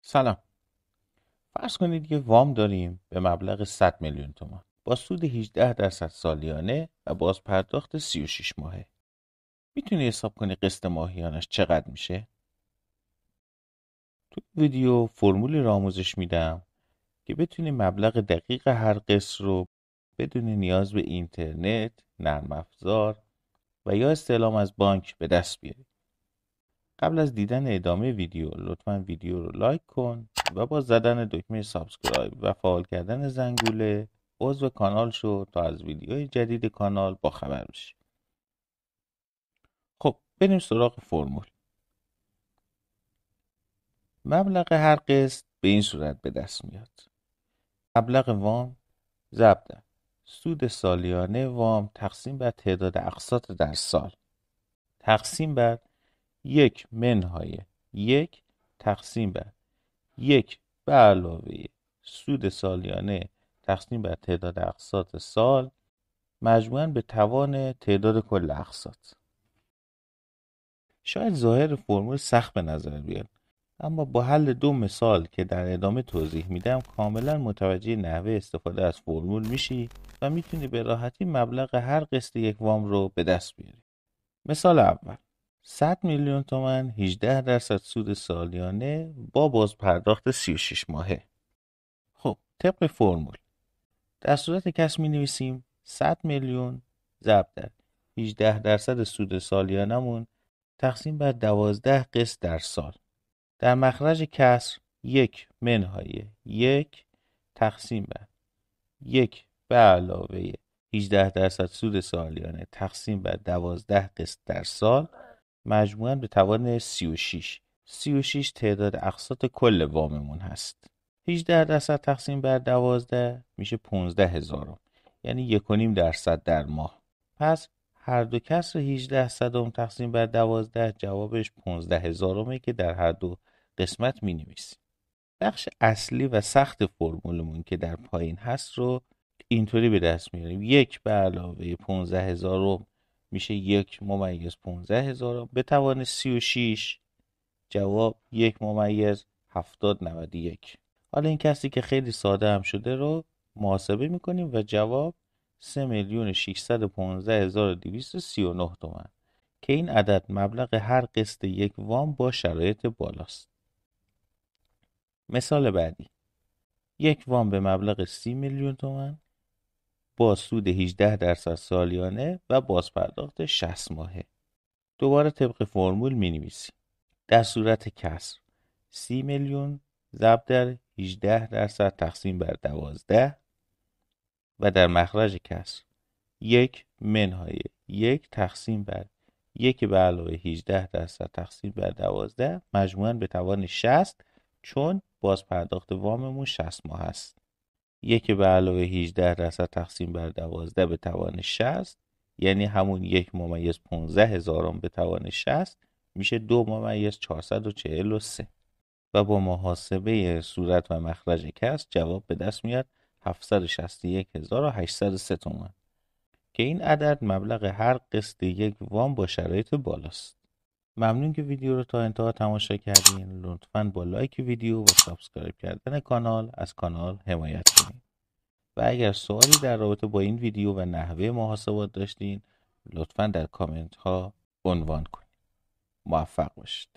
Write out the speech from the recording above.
سلام. فرض کنید یه وام داریم به مبلغ 100 میلیون تومان با سود 18% سالیانه و باز پرداخت 36 ماهه. میتونی حساب کنی قسط ماهیانش چقدر میشه؟ تو ویدیو فرمولی رو آموزش میدم که بتونی مبلغ دقیق هر قسط رو بدون نیاز به اینترنت، نرم افزار و یا استعلام از بانک به دست بیاری. قبل از دیدن ادامه ویدیو لطفاً ویدیو رو لایک کن و با زدن دکمه سابسکرایب و فعال کردن زنگوله عضو کانال شو تا از ویدیوهای جدید کانال با خبر بشی. خب بریم سراغ فرمول. مبلغ هر قسط به این صورت به دست میاد: مبلغ وام ضرب در سود سالیانه وام تقسیم بر تعداد اقساط در سال تقسیم بر 1/1 تقسیم بر 1 به علاوه سود سالیانه تقسیم بر تعداد اقساط سال مجموعاً به توان تعداد کل اقساط. شاید ظاهر فرمول سخت به نظر بیاد، اما با حل دو مثال که در ادامه توضیح میدم کاملا متوجه نحوه استفاده از فرمول میشی و میتونی به راحتی مبلغ هر قسط یک وام رو به دست بیاری. مثال اول: 100 میلیون تومان 18% سود سالیانه با باز پرداخت 36 ماهه. خب طبق فرمول در صورت کسر می نویسیم 100 میلیون ضرب در 18% سود سالیانمون تقسیم بر 12 قسط در سال. در مخرج کسر 1/1 تقسیم بر 1 به علاوه 18% سود سالیانه تقسیم بر 12 قسط در سال مجموعاً به توان 36. 36 تعداد اقساط کل واممون هست. 18% تقسیم بر 12 میشه 15,000، یعنی 1.5% در ماه. پس هر دو کسر 18 صدم تقسیم بر 12 جوابش 15,000 که در هر دو قسمت می نویسیم. بخش اصلی و سخت فرمولمون که در پایین هست رو اینطوری به دست میاریم: 1 به علاوه 15,000 میشه 1/15,000 به توان 36. جواب 1/7091. حالا این کسی که خیلی ساده هم شده رو محاسبه میکنیم و جواب 3,615,239 تومان که این عدد مبلغ هر قسط یک وام با شرایط بالاست. مثال بعدی: یک وام به مبلغ 30 میلیون تومان با سود 18% سالیانه و بازپرداخت 60 ماهه. دوباره طبق فرمول می نویسیم. در صورت کسر 30 میلیون ضرب در 18% تقسیم بر 12 و در مخرج کسر 1/1 تقسیم بر 1 به علاوه 18% تقسیم بر 12 مجموعاً به توان 60 چون باز پرداخت واممون 60 ماه است. 1 به علاوه 18% تقسیم بر 12 به توان 60 یعنی همون 1/15,000 به توان 60 میشه 2/443 و با محاسبه صورت و مخرج کسر جواب به دست میاد 761,803 تومان که این عدد مبلغ هر قسط یک وام با شرایط بالاست. ممنون که ویدیو رو تا انتها تماشا کردین. لطفاً با لایک ویدیو و سابسکرایب کردن کانال از کانال حمایت کنید و اگر سوالی در رابطه با این ویدیو و نحوه محاسبات داشتین لطفاً در کامنت ها عنوان کنید. موفق باشید.